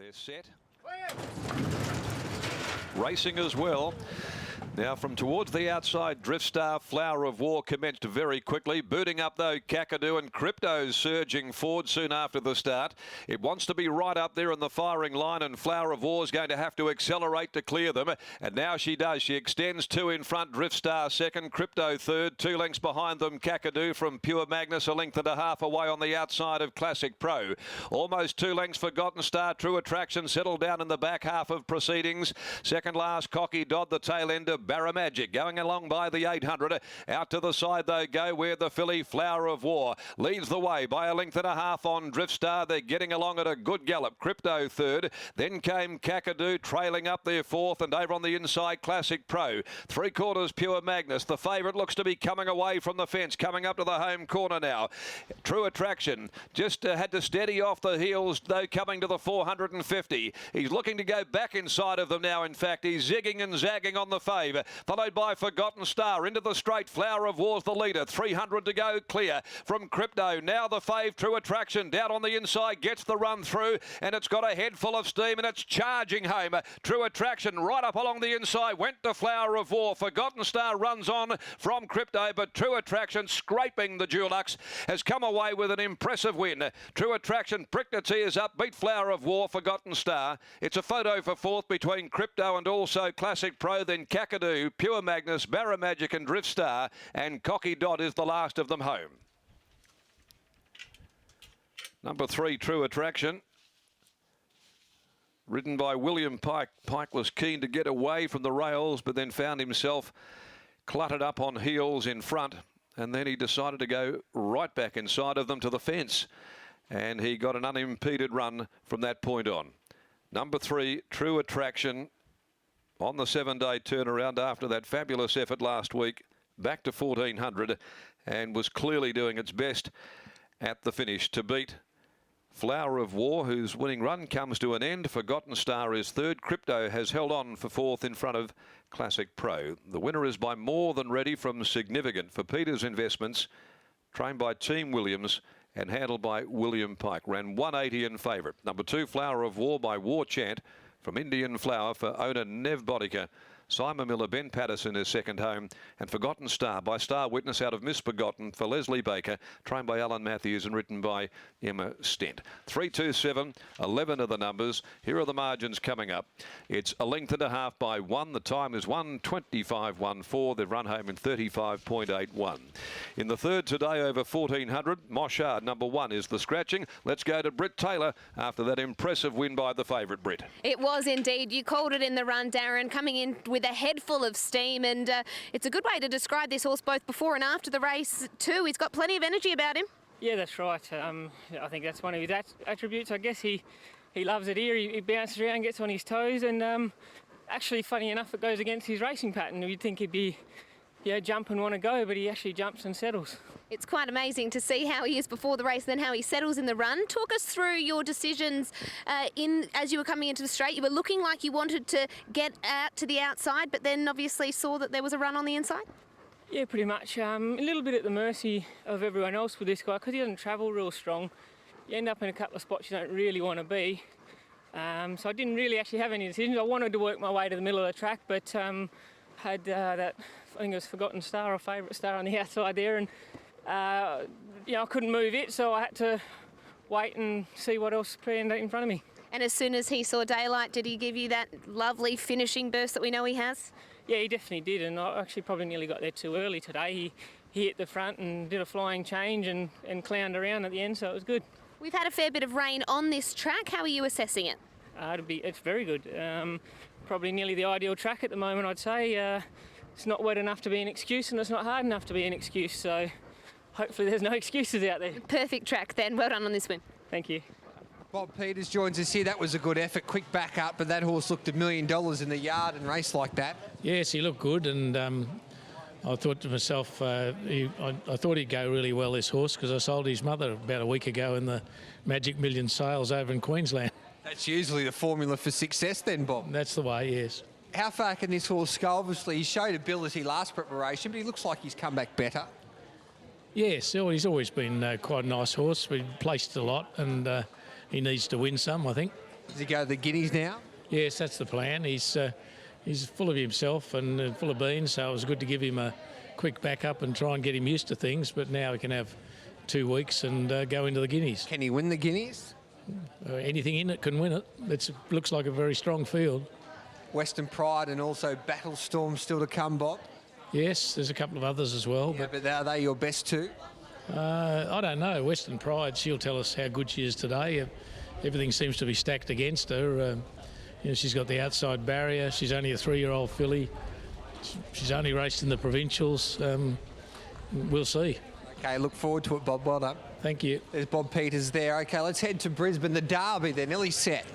They're set. Racing as well. Now from towards the outside, Driftstar, Flower of War commenced very quickly. Booting up though, Kakadu and Crypto surging forward soon after the start. It wants to be right up there in the firing line, and Flower of War is going to have to accelerate to clear them. And now she does. She extends 2 in front, Driftstar second, Crypto third. 2 lengths behind them, Kakadu from Pure Magnus, a length and a half away on the outside of Classic Pro. Almost 2 lengths, Forgotten Star, True Attraction settled down in the back half of proceedings. Second last, Cocky Dodd, the tail end of Barra Magic, going along by the 800. Out to the side they go, where the filly Flower of War leads the way by a length and a half on Driftstar. They're getting along at a good gallop. Crypto third. Then came Kakadu trailing up their fourth, and over on the inside Classic Pro. 3/4 Pure Magnus. The favourite looks to be coming away from the fence, coming up to the home corner now. True Attraction just had to steady off the heels though, coming to the 450. He's looking to go back inside of them now. In fact, he's zigging and zagging on the fave, followed by Forgotten Star into the straight. Flower of War's the leader. 300 to go clear from Crypto. Now the fave, True Attraction, down on the inside, gets the run through, and it's got a head full of steam, and it's charging home. True Attraction right up along the inside, went to Flower of War. Forgotten Star runs on from Crypto, but True Attraction, scraping the Dulux, has come away with an impressive win. True Attraction pricked its ears up, beat Flower of War, Forgotten Star. It's a photo for fourth between Crypto and also Classic Pro, then Kakadu, Pure Magnus, Barra Magic and Driftstar, and Cocky Dodd is the last of them home. Number 3, True Attraction, ridden by William Pike. Pike was keen to get away from the rails, but then found himself cluttered up on heels in front, and then he decided to go right back inside of them to the fence, and he got an unimpeded run from that point on. Number 3, True Attraction, on the 7-day turnaround after that fabulous effort last week, back to 1400, and was clearly doing its best at the finish to beat Flower of War, whose winning run comes to an end. Forgotten Star is third. Crypto has held on for fourth in front of Classic Pro. The winner is by more than ready from Significant for Peters Investments, trained by Team Williams and handled by William Pike. Ran 180 in favourite. Number 2, Flower of War by War Chant from Indian Flower for owner Nev Bodica. Simon Miller, Ben Patterson is second home, and Forgotten Star by Star Witness out of Misbegotten for Leslie Baker, trained by Alan Matthews and written by Emma Stent. 3, 2, 7, 11 are the numbers. Here are the margins coming up. It's a length and a half by 1. The time is 1:25.14. They've run home in 35.81. In the third today over 1400, Moshard number 1 is the scratching. Let's go to Britt Taylor after that impressive win by the favourite, Britt. It was indeed. You called it in the run, Darren, coming in with a head full of steam, and it's a good way to describe this horse both before and after the race too. He's got plenty of energy about him. Yeah, that's right. I think that's one of his attributes. I guess he loves it here. He bounces around, gets on his toes, and actually, funny enough, it goes against his racing pattern. You'd think he'd be jump and want to go, but he actually jumps and settles. It's quite amazing to see how he is before the race, then how he settles in the run. Talk us through your decisions as you were coming into the straight. You were looking like you wanted to get out to the outside, but then obviously saw that there was a run on the inside. Yeah, pretty much. A little bit at the mercy of everyone else with this guy because he doesn't travel real strong. You end up in a couple of spots you don't really want to be. So I didn't really actually have any decisions. I wanted to work my way to the middle of the track, but had that, I think it was Forgotten Star or Favourite Star on the outside there, and I couldn't move it, so I had to wait and see what else planned in front of me. And as soon as he saw daylight, did he give you that lovely finishing burst that we know he has? Yeah, he definitely did, and I actually probably nearly got there too early today. He hit the front and did a flying change and clowned around at the end, so it was good. We've had a fair bit of rain on this track. How are you assessing it? It's very good. Probably nearly the ideal track at the moment, I'd say. It's not wet enough to be an excuse, and it's not hard enough to be an excuse, so hopefully there's no excuses out there. Perfect track then. Well done on this win. Thank you. Bob Peters joins us here. That was a good effort, quick back up, but that horse looked $1 million in the yard and race like that. Yes, he looked good, and I thought to myself, I thought he'd go really well, this horse, because I sold his mother about a week ago in the Magic Million sales over in Queensland. That's usually the formula for success then, Bob. That's the way, yes. How far can this horse go? Obviously, he showed ability last preparation, but he looks like he's come back better. Yes, he's always been quite a nice horse. We've placed a lot, and he needs to win some, I think. Does he go to the Guineas now? Yes, that's the plan. He's full of himself and full of beans, so it was good to give him a quick backup and try and get him used to things. But now he can have 2 weeks and go into the Guineas. Can he win the Guineas? Anything in it can win it. It looks like a very strong field. Western Pride and also Battlestorm still to come, Bob. Yes, there's a couple of others as well. Yeah, but are they your best two? I don't know. Western Pride, she'll tell us how good she is today. Everything seems to be stacked against her. She's got the outside barrier. She's only a 3-year-old filly. She's only raced in the provincials. We'll see. Okay, look forward to it, Bob. Well done. Thank you. There's Bob Peters there. Okay, let's head to Brisbane. The Derby, they're nearly set.